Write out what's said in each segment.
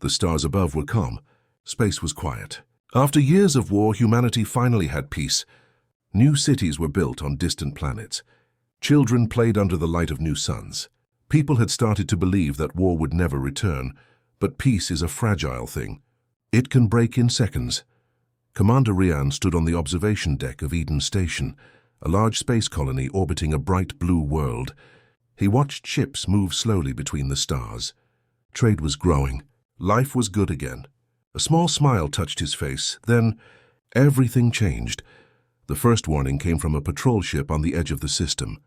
The stars above were calm. Space was quiet. After years of war, humanity finally had peace. New cities were built on distant planets. Children played under the light of new suns. People had started to believe that war would never return, but peace is a fragile thing. It can break in seconds. Commander Rian stood on the observation deck of Eden Station, a large space colony orbiting a bright blue world. He watched ships move slowly between the stars. Trade was growing. Life was good again. A small smile touched his face. Then, everything changed. The first warning came from a patrol ship on the edge of the system.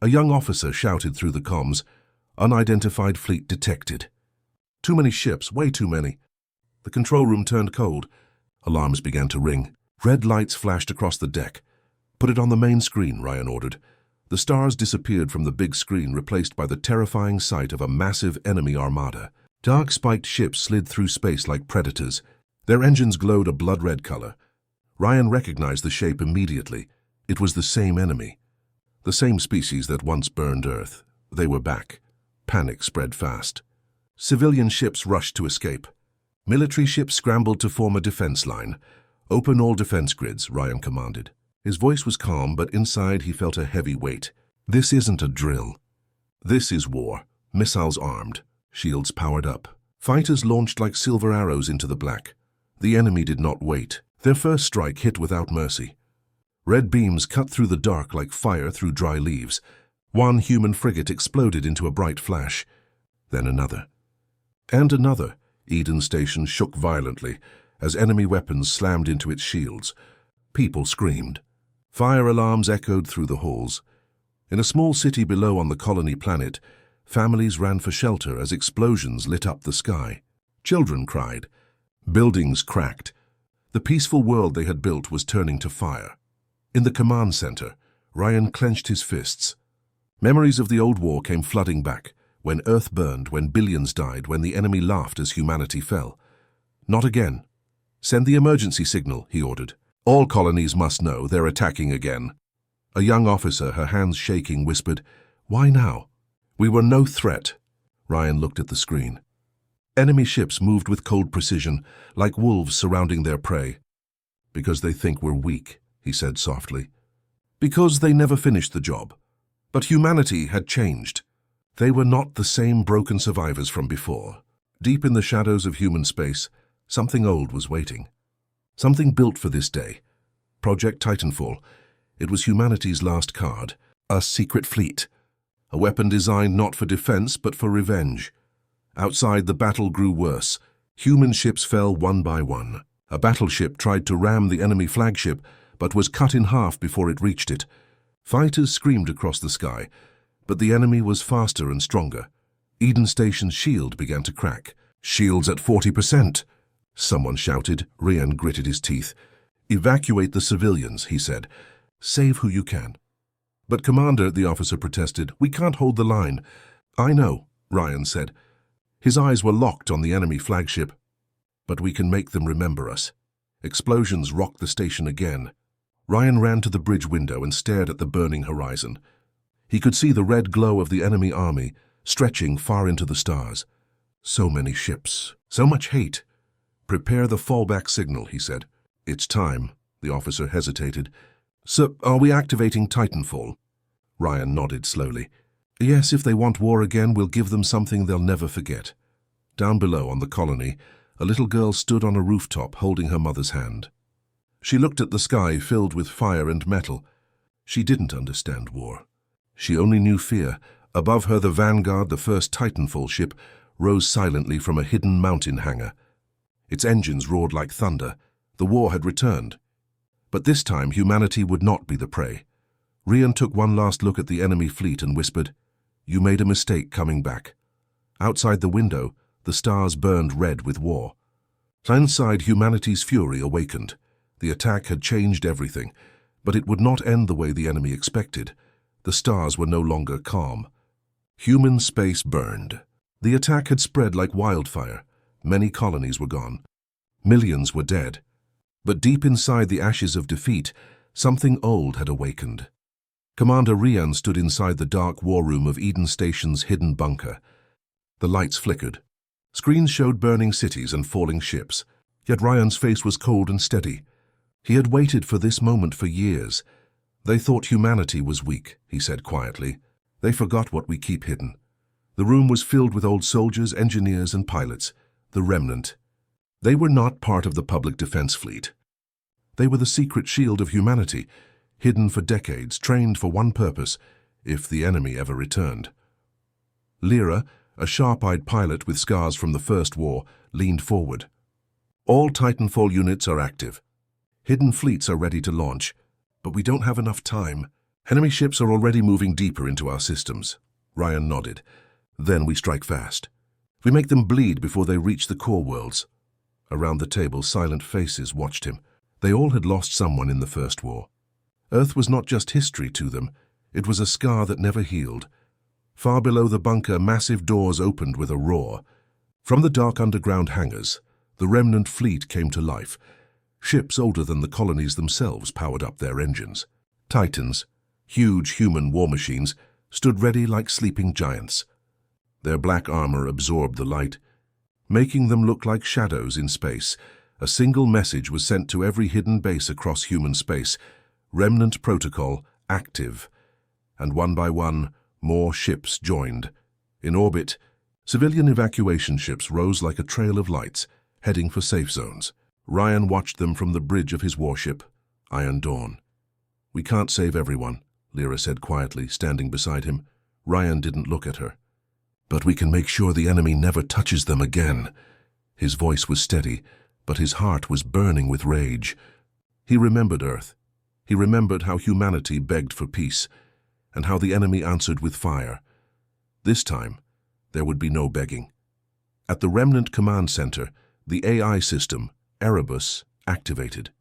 A young officer shouted through the comms, "Unidentified fleet detected." "Too many ships, way too many." The control room turned cold. Alarms began to ring. Red lights flashed across the deck. "Put it on the main screen," Ryan ordered. The stars disappeared from the big screen, replaced by the terrifying sight of a massive enemy armada. Dark spiked ships slid through space like predators. Their engines glowed a blood-red color. Ryan recognized the shape immediately. It was the same enemy. The same species that once burned Earth. They were back. Panic spread fast. Civilian ships rushed to escape. Military ships scrambled to form a defense line. "Open all defense grids," Ryan commanded. His voice was calm, but inside he felt a heavy weight. This isn't a drill. This is war. Missiles armed. Shields powered up. Fighters launched like silver arrows into the black. The enemy did not wait. Their first strike hit without mercy. Red beams cut through the dark like fire through dry leaves. One human frigate exploded into a bright flash. Then another. And another. Eden Station shook violently as enemy weapons slammed into its shields. People screamed. Fire alarms echoed through the halls. In a small city below on the colony planet, families ran for shelter as explosions lit up the sky. Children cried. Buildings cracked. The peaceful world they had built was turning to fire. In the command center, Ryan clenched his fists. Memories of the old war came flooding back, when Earth burned, when billions died, when the enemy laughed as humanity fell. "Not again. Send the emergency signal," he ordered. "All colonies must know they're attacking again." A young officer, her hands shaking, whispered, "Why now?" "We were no threat." Ryan looked at the screen. Enemy ships moved with cold precision, like wolves surrounding their prey. "Because they think we're weak," he said softly. "Because they never finished the job. But humanity had changed. They were not the same broken survivors from before. Deep in the shadows of human space, something old was waiting. Something built for this day. Project Titanfall. It was humanity's last card. A secret fleet. A weapon designed not for defense, but for revenge. Outside, the battle grew worse. Human ships fell one by one. A battleship tried to ram the enemy flagship, but was cut in half before it reached it. Fighters screamed across the sky, but the enemy was faster and stronger. Eden Station's shield began to crack. "Shields at 40%. Someone shouted. Rian gritted his teeth. "Evacuate the civilians," he said. "Save who you can." "But Commander," the officer protested, "we can't hold the line." "I know," Ryan said. His eyes were locked on the enemy flagship. "But we can make them remember us." Explosions rocked the station again. Ryan ran to the bridge window and stared at the burning horizon. He could see the red glow of the enemy army, stretching far into the stars. So many ships, so much hate. "Prepare the fallback signal," he said. "It's time." The officer hesitated. "So, are we activating Titanfall?" Ryan nodded slowly. "Yes, if they want war again, we'll give them something they'll never forget." Down below on the colony, a little girl stood on a rooftop holding her mother's hand. She looked at the sky filled with fire and metal. She didn't understand war. She only knew fear. Above her, the Vanguard, the first Titanfall ship, rose silently from a hidden mountain hangar. Its engines roared like thunder. The war had returned. But this time, humanity would not be the prey. Rian took one last look at the enemy fleet and whispered, "You made a mistake coming back." Outside the window, the stars burned red with war. Inside, humanity's fury awakened. The attack had changed everything, but it would not end the way the enemy expected. The stars were no longer calm. Human space burned. The attack had spread like wildfire. Many colonies were gone. Millions were dead. But deep inside the ashes of defeat, something old had awakened. Commander Rian stood inside the dark war room of Eden Station's hidden bunker. The lights flickered. Screens showed burning cities and falling ships, yet Ryan's face was cold and steady. He had waited for this moment for years. "They thought humanity was weak," he said quietly. "They forgot what we keep hidden." The room was filled with old soldiers, engineers, and pilots, the remnant. They were not part of the public defense fleet. They were the secret shield of humanity, hidden for decades, trained for one purpose: if the enemy ever returned. Lyra, a sharp-eyed pilot with scars from the First War, leaned forward. "All Titanfall units are active. Hidden fleets are ready to launch, but we don't have enough time. Enemy ships are already moving deeper into our systems." Ryan nodded. "Then we strike fast. We make them bleed before they reach the core worlds." Around the table, silent faces watched him. They all had lost someone in the First War. Earth was not just history to them, it was a scar that never healed. Far below the bunker, massive doors opened with a roar. From the dark underground hangars, the remnant fleet came to life. Ships older than the colonies themselves powered up their engines. Titans, huge human war machines, stood ready like sleeping giants. Their black armor absorbed the light, making them look like shadows in space. A single message was sent to every hidden base across human space: Remnant Protocol active. And one by one, more ships joined. In orbit, civilian evacuation ships rose like a trail of lights, heading for safe zones. Ryan watched them from the bridge of his warship, Iron Dawn. "We can't save everyone," Lyra said quietly, standing beside him. Ryan didn't look at her. "But we can make sure the enemy never touches them again." His voice was steady, but his heart was burning with rage. He remembered Earth. He remembered how humanity begged for peace, and how the enemy answered with fire. This time, there would be no begging. At the Remnant Command Center, the AI system, Erebus, activated.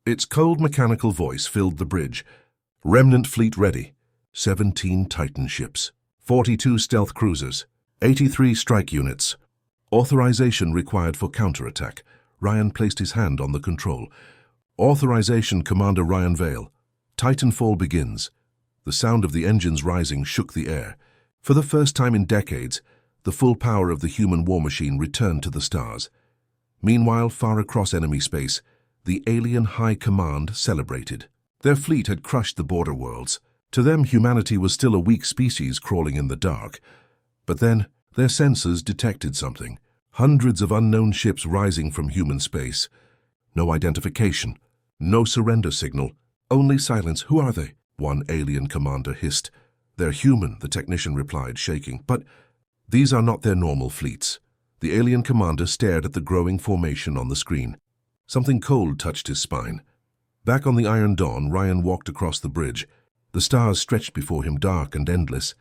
Its cold mechanical voice filled the bridge. "Remnant fleet ready. 17 Titan ships. 42 stealth cruisers. 83 strike units. Authorization required for counterattack." Ryan placed his hand on the control. "Authorization, Commander Ryan Vale. Titanfall begins." The sound of the engines rising shook the air. For the first time in decades, the full power of the human war machine returned to the stars. Meanwhile, far across enemy space, the alien High Command celebrated. Their fleet had crushed the border worlds. To them, humanity was still a weak species crawling in the dark. But then, their sensors detected something. Hundreds of unknown ships rising from human space. No identification, no surrender signal, only silence. "Who are they?" one alien commander hissed. "They're human," the technician replied, shaking. "But these are not their normal fleets." The alien commander stared at the growing formation on the screen. Something cold touched his spine. Back on the Iron Dawn, Ryan walked across the bridge. The stars stretched before him, dark and endless.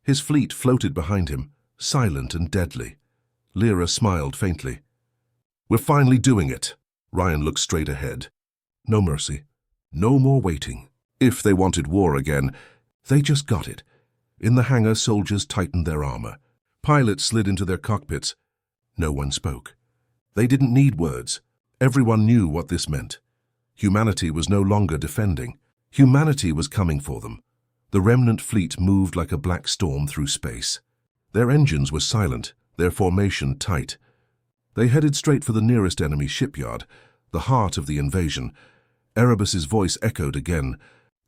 His fleet floated behind him, silent and deadly. Lyra smiled faintly. "We're finally doing it." Ryan looked straight ahead. No mercy. No more waiting. If they wanted war again, they just got it. In the hangar, soldiers tightened their armor. Pilots slid into their cockpits. No one spoke. They didn't need words. Everyone knew what this meant. Humanity was no longer defending. Humanity was coming for them. The remnant fleet moved like a black storm through space. Their engines were silent, their formation tight. They headed straight for the nearest enemy shipyard, the heart of the invasion. Erebus's voice echoed again.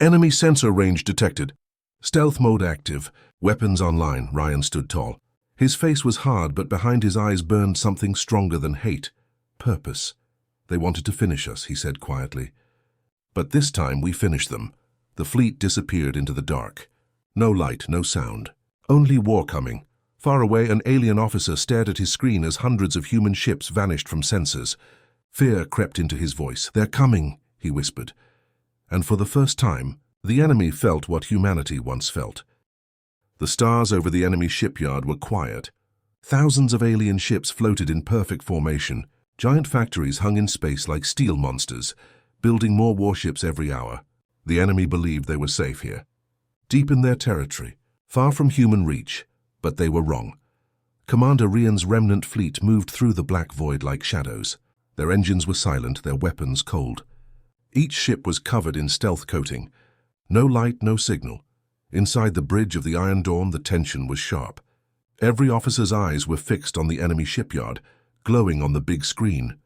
"Enemy sensor range detected. Stealth mode active. Weapons online." Ryan stood tall. His face was hard, but behind his eyes burned something stronger than hate. Purpose. "They wanted to finish us," he said quietly. "But this time we finished them." The fleet disappeared into the dark. No light, no sound. Only war coming. Far away, an alien officer stared at his screen as hundreds of human ships vanished from sensors. Fear crept into his voice. "They're coming," he whispered. And for the first time, the enemy felt what humanity once felt. The stars over the enemy shipyard were quiet. Thousands of alien ships floated in perfect formation. Giant factories hung in space like steel monsters, building more warships every hour. The enemy believed they were safe here, deep in their territory, far from human reach. But they were wrong. Commander Rian's remnant fleet moved through the black void like shadows. Their engines were silent, their weapons cold. Each ship was covered in stealth coating. No light, no signal. Inside the bridge of the Iron Dawn, the tension was sharp. Every officer's eyes were fixed on the enemy shipyard, glowing on the big screen.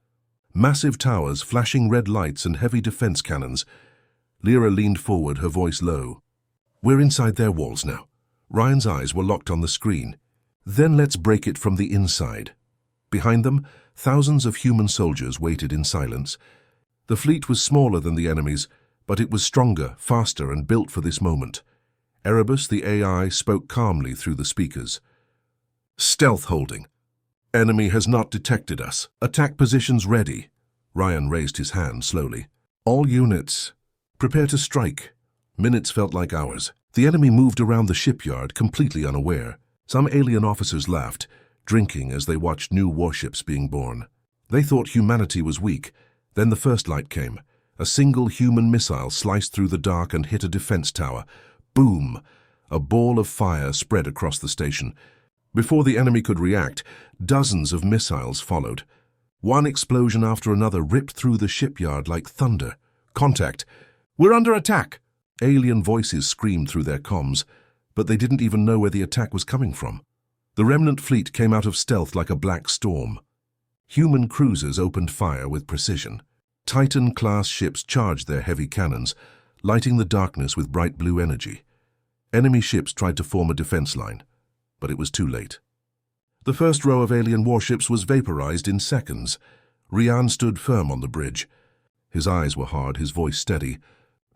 Massive towers, flashing red lights and heavy defense cannons. Lyra leaned forward, her voice low. "We're inside their walls now." Ryan's eyes were locked on the screen. "Then let's break it from the inside." Behind them, thousands of human soldiers waited in silence. The fleet was smaller than the enemy's, but it was stronger, faster, and built for this moment. Erebus, the AI, spoke calmly through the speakers. "Stealth holding. Enemy has not detected us. Attack positions ready." Ryan raised his hand slowly. "All units, prepare to strike." Minutes felt like hours. The enemy moved around the shipyard, completely unaware. Some alien officers laughed, drinking as they watched new warships being born. They thought humanity was weak. Then the first light came. A single human missile sliced through the dark and hit a defense tower. Boom! A ball of fire spread across the station. Before the enemy could react, dozens of missiles followed. One explosion after another ripped through the shipyard like thunder. "Contact! We're under attack!" Alien voices screamed through their comms, but they didn't even know where the attack was coming from. The remnant fleet came out of stealth like a black storm. Human cruisers opened fire with precision. Titan-class ships charged their heavy cannons, lighting the darkness with bright blue energy. Enemy ships tried to form a defense line, but it was too late. The first row of alien warships was vaporized in seconds. Ryan stood firm on the bridge. His eyes were hard, his voice steady.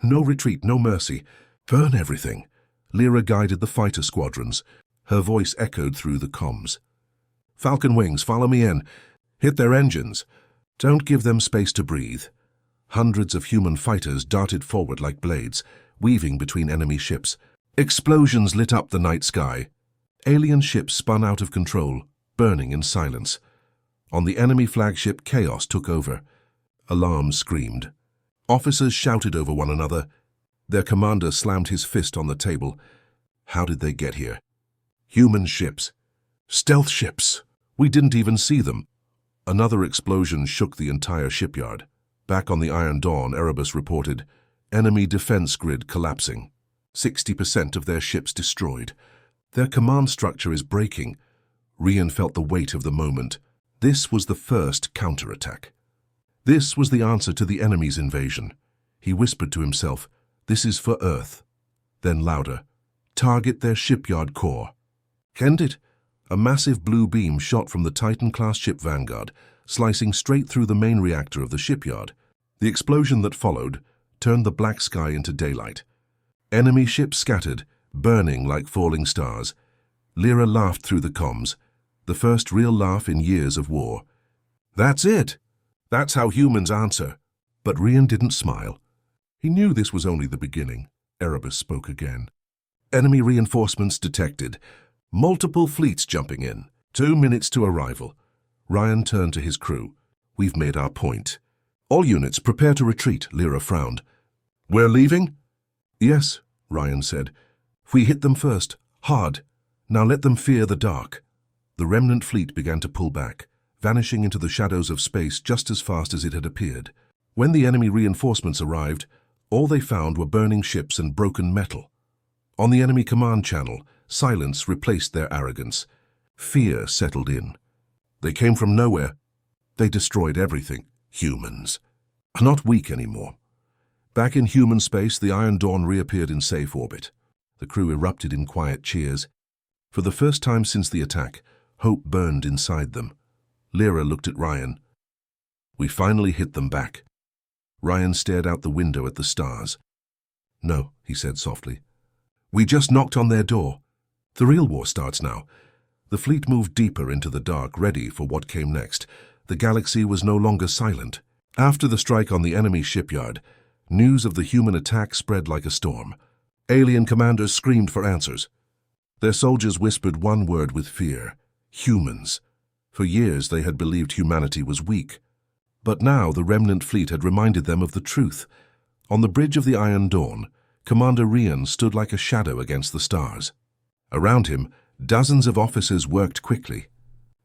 "No retreat, no mercy. Burn everything." Lyra guided the fighter squadrons. Her voice echoed through the comms. "Falcon Wings, follow me in. Hit their engines. Don't give them space to breathe." Hundreds of human fighters darted forward like blades, weaving between enemy ships. Explosions lit up the night sky. Alien ships spun out of control, burning in silence. On the enemy flagship, chaos took over. Alarms screamed. Officers shouted over one another. Their commander slammed his fist on the table. How did they get here? Human ships. Stealth ships. We didn't even see them. Another explosion shook the entire shipyard. Back on the Iron Dawn, Erebus reported, enemy defense grid collapsing. 60% of their ships destroyed. Their command structure is breaking. Ryan felt the weight of the moment. This was the first counterattack. This was the answer to the enemy's invasion. He whispered to himself, "This is for Earth." Then louder, "Target their shipyard core." Kenned it? A massive blue beam shot from the Titan-class ship Vanguard, slicing straight through the main reactor of the shipyard. The explosion that followed turned the black sky into daylight. Enemy ships scattered, burning like falling stars. Lyra laughed through the comms, the first real laugh in years of war. "That's it! That's how humans answer." But Ryan didn't smile. He knew this was only the beginning. Erebus spoke again. "Enemy reinforcements detected. Multiple fleets jumping in. 2 minutes to arrival." Ryan turned to his crew. "We've made our point." "All units, prepare to retreat," Lyra frowned. "We're leaving?" "Yes," Ryan said. "We hit them first. Hard. Now let them fear the dark." The remnant fleet began to pull back, vanishing into the shadows of space just as fast as it had appeared. When the enemy reinforcements arrived, all they found were burning ships and broken metal. On the enemy command channel, silence replaced their arrogance. Fear settled in. They came from nowhere. They destroyed everything. Humans are not weak anymore. Back in human space, the Iron Dawn reappeared in safe orbit. The crew erupted in quiet cheers. For the first time since the attack, hope burned inside them. Lyra looked at Ryan. "We finally hit them back." Ryan stared out the window at the stars. "No," he said softly. "We just knocked on their door. The real war starts now." The fleet moved deeper into the dark, ready for what came next. The galaxy was no longer silent. After the strike on the enemy shipyard, news of the human attack spread like a storm. Alien commanders screamed for answers. Their soldiers whispered one word with fear: humans. For years they had believed humanity was weak. But now the remnant fleet had reminded them of the truth. On the bridge of the Iron Dawn, Commander Ryan stood like a shadow against the stars. Around him, dozens of officers worked quickly.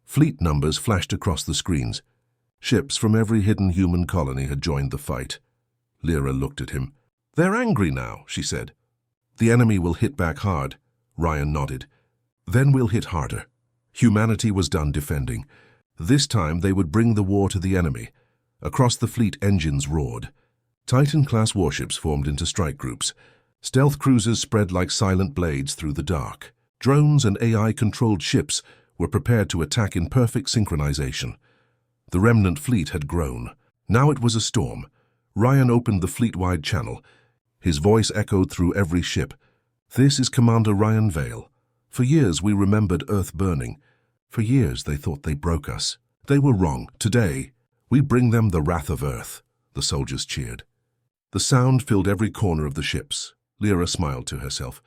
Fleet numbers flashed across the screens. Ships from every hidden human colony had joined the fight. Lyra looked at him. "They're angry now," she said. "The enemy will hit back hard." Ryan nodded. "Then we'll hit harder." Humanity was done defending. This time they would bring the war to the enemy. Across the fleet, engines roared. Titan-class warships formed into strike groups. Stealth cruisers spread like silent blades through the dark. Drones and AI-controlled ships were prepared to attack in perfect synchronization. The remnant fleet had grown. Now it was a storm. Ryan opened the fleet-wide channel. His voice echoed through every ship. "This is Commander Ryan Vale. For years we remembered Earth burning. For years they thought they broke us. They were wrong. Today, we bring them the wrath of Earth." The soldiers cheered. The sound filled every corner of the ships. Lyra smiled to herself.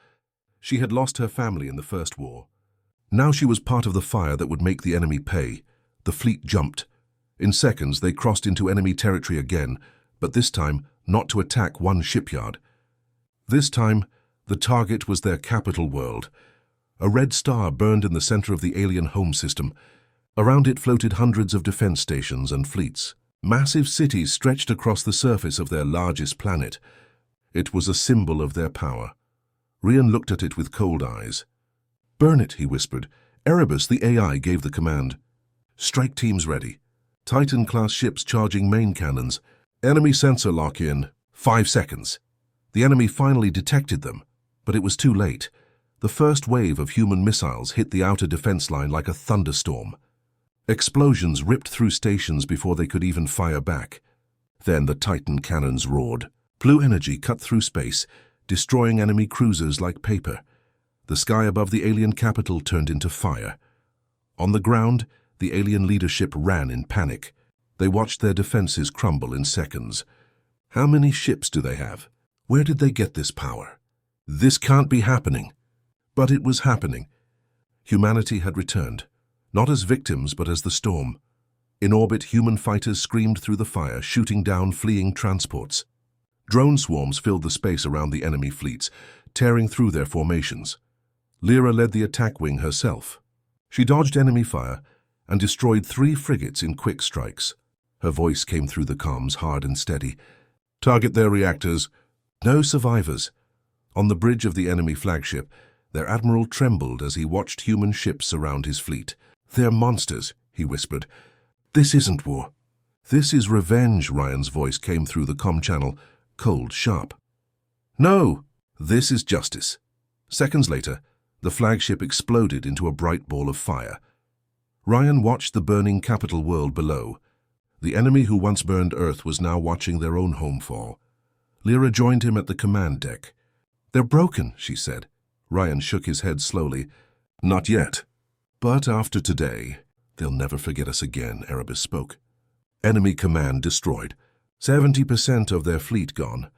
She had lost her family in the First War. Now she was part of the fire that would make the enemy pay. The fleet jumped. In seconds, they crossed into enemy territory again, but this time not to attack one shipyard. This time, the target was their capital world. A red star burned in the center of the alien home system. Around it floated hundreds of defense stations and fleets. Massive cities stretched across the surface of their largest planet. It was a symbol of their power. Ryan looked at it with cold eyes. "Burn it," he whispered. Erebus, the AI, gave the command. Strike teams ready. Titan-class ships charging main cannons. Enemy sensor lock-in. 5 seconds. The enemy finally detected them, but it was too late. The first wave of human missiles hit the outer defense line like a thunderstorm. Explosions ripped through stations before they could even fire back. Then the Titan cannons roared. Blue energy cut through space, destroying enemy cruisers like paper. The sky above the alien capital turned into fire. On the ground, the alien leadership ran in panic. They watched their defenses crumble in seconds. How many ships do they have? Where did they get this power? This can't be happening. But it was happening. Humanity had returned. Not as victims, but as the storm. In orbit, human fighters screamed through the fire, shooting down fleeing transports. Drone swarms filled the space around the enemy fleets, tearing through their formations. Lyra led the attack wing herself. She dodged enemy fire and destroyed 3 frigates in quick strikes. Her voice came through the comms, hard and steady. "Target their reactors. No survivors." On the bridge of the enemy flagship, their admiral trembled as he watched human ships surround his fleet. "They're monsters," he whispered. "This isn't war. This is revenge," Ryan's voice came through the comm channel, cold, sharp. "No, this is justice." Seconds later, the flagship exploded into a bright ball of fire. Ryan watched the burning capital world below. The enemy who once burned Earth was now watching their own home fall. Lyra joined him at the command deck. "They're broken," she said. Ryan shook his head slowly. "Not yet. But after today, they'll never forget us again," Erebus spoke. Enemy command destroyed. 70% of their fleet gone.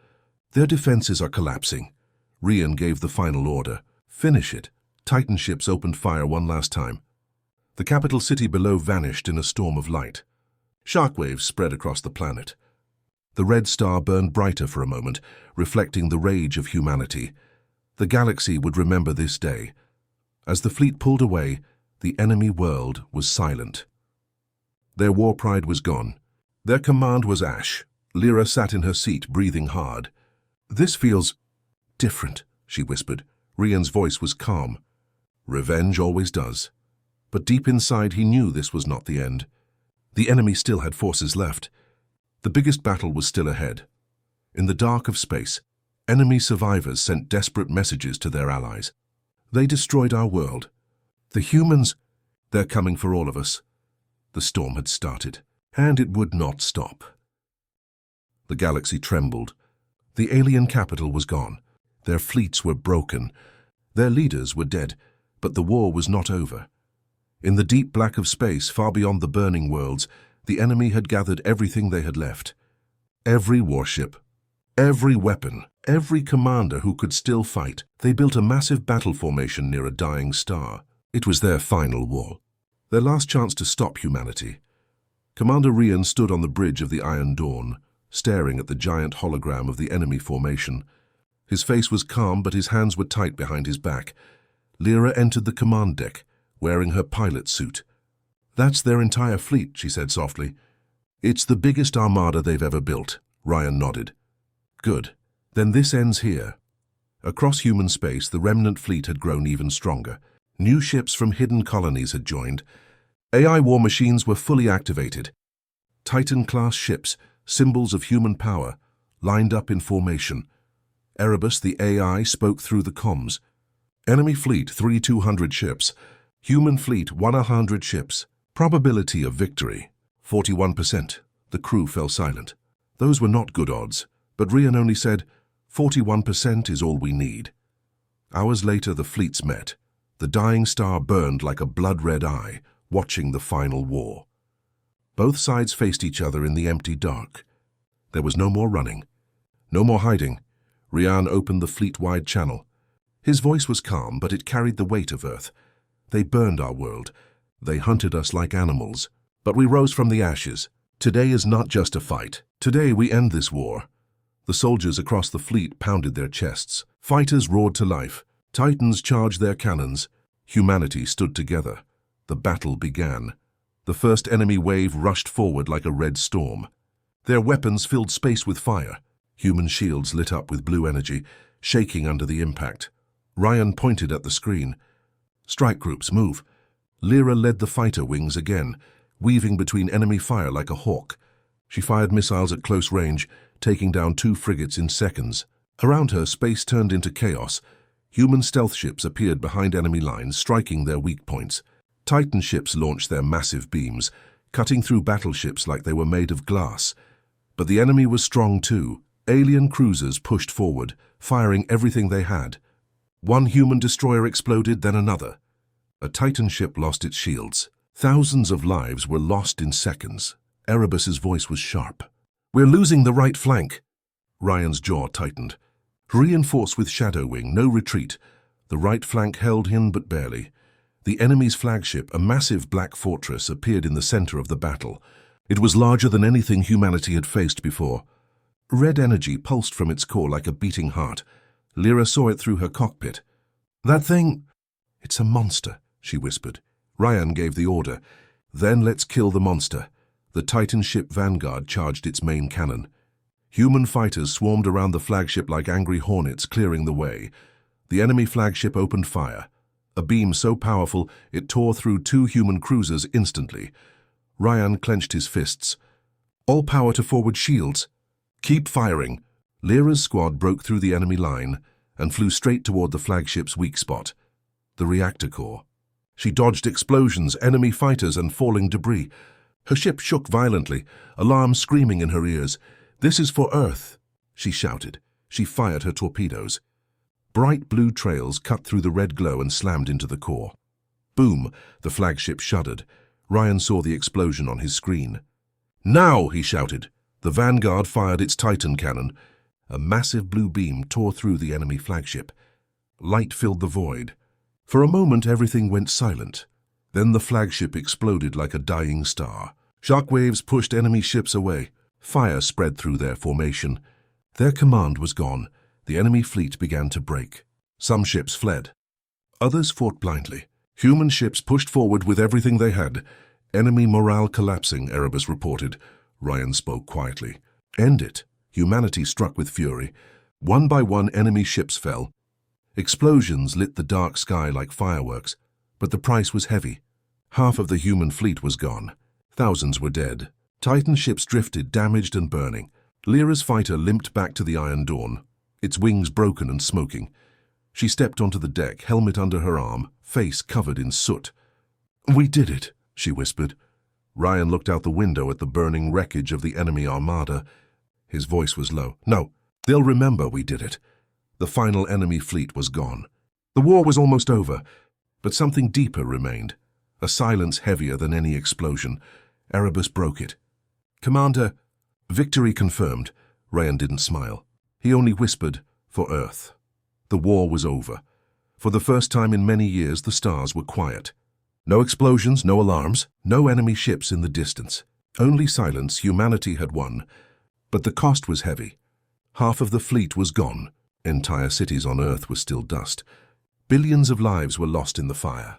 Their defenses are collapsing. Ryan gave the final order. "Finish it." Titan ships opened fire one last time. The capital city below vanished in a storm of light. Shockwaves spread across the planet. The red star burned brighter for a moment, reflecting the rage of humanity. The galaxy would remember this day. As the fleet pulled away, the enemy world was silent. Their war pride was gone. Their command was ash. Lyra sat in her seat, breathing hard. "This feels different," she whispered. Ryan's voice was calm. Revenge always does. But deep inside he knew this was not the end. The enemy still had forces left. The biggest battle was still ahead. In the dark of space, enemy survivors sent desperate messages to their allies. "They destroyed our world. The humans, they're coming for all of us." The storm had started, and it would not stop. The galaxy trembled. The alien capital was gone. Their fleets were broken. Their leaders were dead, but the war was not over. In the deep black of space, far beyond the burning worlds, the enemy had gathered everything they had left. Every warship, every weapon, every commander who could still fight. They built a massive battle formation near a dying star. It was their final war, their last chance to stop humanity. Commander Ryan stood on the bridge of the Iron Dawn, staring at the giant hologram of the enemy formation. His face was calm, but his hands were tight behind his back. Lyra entered the command deck, wearing her pilot suit. "That's their entire fleet," she said softly. "It's the biggest armada they've ever built." Ryan nodded. "Good. Then this ends here." Across human space, the remnant fleet had grown even stronger. New ships from hidden colonies had joined. AI war machines were fully activated. Titan-class ships, symbols of human power, lined up in formation. Erebus, the AI, spoke through the comms. Enemy fleet, 3,200 ships. Human fleet, 100 ships. Probability of victory, 41%. The crew fell silent. Those were not good odds, but Rian only said, 41% is all we need. Hours later, the fleets met. The dying star burned like a blood-red eye, watching the final war. Both sides faced each other in the empty dark. There was no more running, no more hiding. Rian opened the fleet-wide channel. His voice was calm, but it carried the weight of Earth. They burned our world. They hunted us like animals. But we rose from the ashes. Today is not just a fight. Today we end this war. The soldiers across the fleet pounded their chests. Fighters roared to life. Titans charged their cannons. Humanity stood together. The battle began. The first enemy wave rushed forward like a red storm. Their weapons filled space with fire. Human shields lit up with blue energy, shaking under the impact. Ryan pointed at the screen. Strike groups, move. Lyra led the fighter wings again, weaving between enemy fire like a hawk. She fired missiles at close range, taking down 2 frigates in seconds. Around her, space turned into chaos. Human stealth ships appeared behind enemy lines, striking their weak points. Titan ships launched their massive beams, cutting through battleships like they were made of glass. But the enemy was strong too. Alien cruisers pushed forward, firing everything they had. One human destroyer exploded, then another. A Titan ship lost its shields. Thousands of lives were lost in seconds. Erebus's voice was sharp. "We're losing the right flank." Ryan's jaw tightened. Reinforced with Shadow Wing, no retreat. The right flank held in, but barely. The enemy's flagship, a massive black fortress, appeared in the center of the battle. It was larger than anything humanity had faced before. Red energy pulsed from its core like a beating heart. Lyra saw it through her cockpit. "That thing—" "It's a monster," she whispered. Ryan gave the order. "Then let's kill the monster." The Titan ship Vanguard charged its main cannon. Human fighters swarmed around the flagship like angry hornets, clearing the way. The enemy flagship opened fire. A beam so powerful it tore through 2 human cruisers instantly. Ryan clenched his fists. "All power to forward shields. Keep firing." Lyra's squad broke through the enemy line and flew straight toward the flagship's weak spot, the reactor core. She dodged explosions, enemy fighters, and falling debris. Her ship shook violently, alarms screaming in her ears. "This is for Earth," she shouted. She fired her torpedoes. Bright blue trails cut through the red glow and slammed into the core. Boom! The flagship shuddered. Ryan saw the explosion on his screen. "Now!" he shouted. The Vanguard fired its Titan cannon. A massive blue beam tore through the enemy flagship. Light filled the void. For a moment, everything went silent. Then the flagship exploded like a dying star. Shockwaves pushed enemy ships away. Fire spread through their formation. Their command was gone. The enemy fleet began to break. Some ships fled. Others fought blindly. Human ships pushed forward with everything they had. "Enemy morale collapsing," Erebus reported. Ryan spoke quietly. "End it." Humanity struck with fury. One by one, enemy ships fell. Explosions lit the dark sky like fireworks, but the price was heavy. Half of the human fleet was gone. Thousands were dead. Titan ships drifted, damaged and burning. Lyra's fighter limped back to the Iron Dawn, its wings broken and smoking. She stepped onto the deck, helmet under her arm, face covered in soot. "We did it," she whispered. Ryan looked out the window at the burning wreckage of the enemy armada. His voice was low. "No, they'll remember we did it." The final enemy fleet was gone. The war was almost over, but something deeper remained. A silence heavier than any explosion. Erebus broke it. "Commander," victory confirmed. Ryan didn't smile. He only whispered, "For Earth." The war was over. For the first time in many years, the stars were quiet. No explosions, no alarms, no enemy ships in the distance. Only silence. Humanity had won. But the cost was heavy. Half of the fleet was gone. Entire cities on Earth were still dust. Billions of lives were lost in the fire.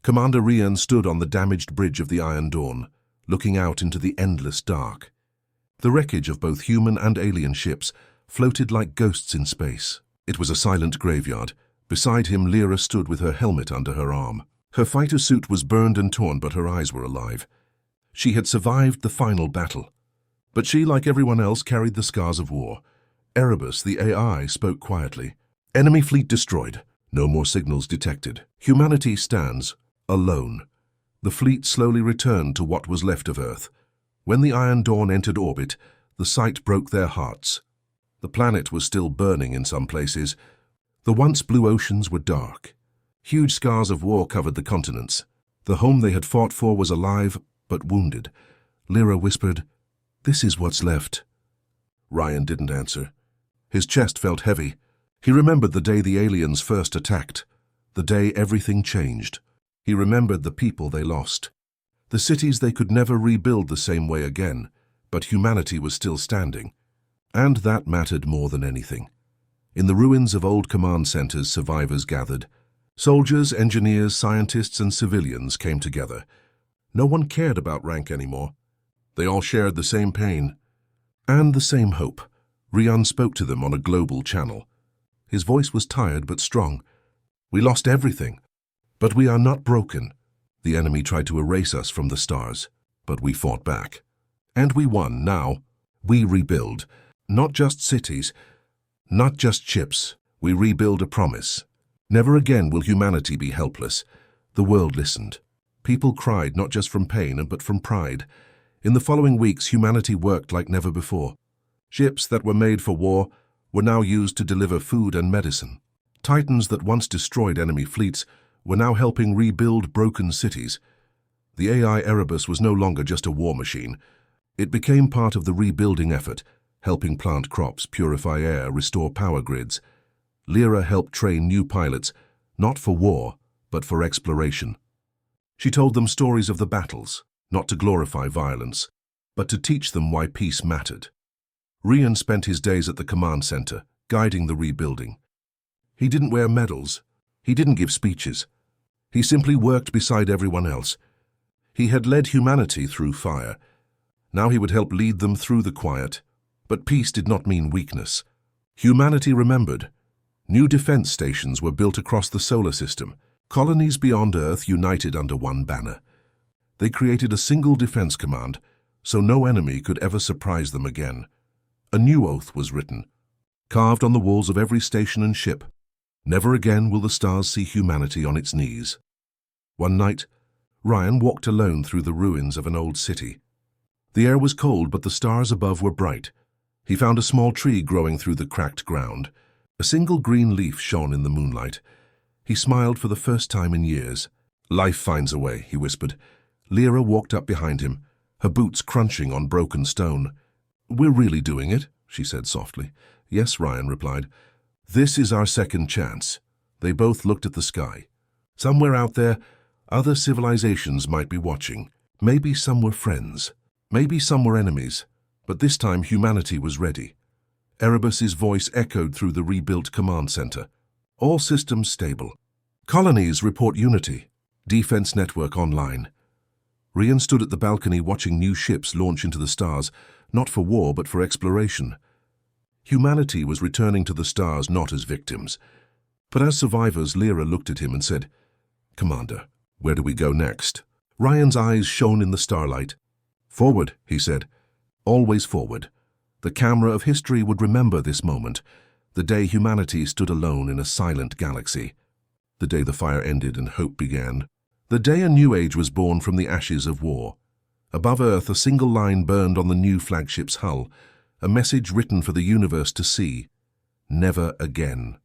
Commander Rian stood on the damaged bridge of the Iron Dawn, looking out into the endless dark. The wreckage of both human and alien ships floated like ghosts in space. It was a silent graveyard, Beside him, Lyra stood with her helmet under her arm. Her fighter suit was burned and torn, but her eyes were alive. She had survived the final battle. But she, like everyone else, carried the scars of war. Erebus, the AI, spoke quietly. Enemy fleet destroyed. No more signals detected. Humanity stands alone. The fleet slowly returned to what was left of Earth. When the Iron Dawn entered orbit, the sight broke their hearts. The planet was still burning in some places. The once blue oceans were dark. Huge scars of war covered the continents. The home they had fought for was alive, but wounded. Lyra whispered, "This is what's left." Ryan didn't answer. His chest felt heavy. He remembered the day the aliens first attacked, the day everything changed. He remembered the people they lost, the cities they could never rebuild the same way again, but humanity was still standing. And that mattered more than anything. In the ruins of old command centers, survivors gathered. Soldiers, engineers, scientists, and civilians came together. No one cared about rank anymore. They all shared the same pain and the same hope. Ryan spoke to them on a global channel. His voice was tired but strong. "We lost everything, but we are not broken. The enemy tried to erase us from the stars, but we fought back. And we won. Now, we rebuild. Not just cities, not just ships. We rebuild a promise. Never again will humanity be helpless." The world listened. People cried not just from pain, but from pride. In the following weeks, humanity worked like never before. Ships that were made for war were now used to deliver food and medicine. Titans that once destroyed enemy fleets were now helping rebuild broken cities. The AI Erebus was no longer just a war machine. It became part of the rebuilding effort, helping plant crops, purify air, restore power grids. Lyra helped train new pilots, not for war, but for exploration. She told them stories of the battles, not to glorify violence, but to teach them why peace mattered. Ryan spent his days at the command center, guiding the rebuilding. He didn't wear medals. He didn't give speeches. He simply worked beside everyone else. He had led humanity through fire. Now he would help lead them through the quiet. But peace did not mean weakness. Humanity remembered. New defense stations were built across the solar system. Colonies beyond Earth united under one banner. They created a single defense command, so no enemy could ever surprise them again. A new oath was written, carved on the walls of every station and ship. Never again will the stars see humanity on its knees. One night, Ryan walked alone through the ruins of an old city. The air was cold, but the stars above were bright. He found a small tree growing through the cracked ground. A single green leaf shone in the moonlight. He smiled for the first time in years. "Life finds a way," he whispered. Lyra walked up behind him, her boots crunching on broken stone. "We're really doing it," she said softly. "Yes," Ryan replied. "This is our second chance." They both looked at the sky. Somewhere out there, other civilizations might be watching. Maybe some were friends. Maybe some were enemies. But this time humanity was ready. Erebus's voice echoed through the rebuilt command center. "All systems stable. Colonies report unity. Defense network online." Ryan stood at the balcony watching new ships launch into the stars, not for war but for exploration. Humanity was returning to the stars not as victims. But as survivors, Lyra looked at him and said, "Commander, where do we go next?" Ryan's eyes shone in the starlight. "Forward," he said. "Always forward." The camera of history would remember this moment, the day humanity stood alone in a silent galaxy, the day the fire ended and hope began, the day a new age was born from the ashes of war. Above Earth, a single line burned on the new flagship's hull, a message written for the universe to see: never again.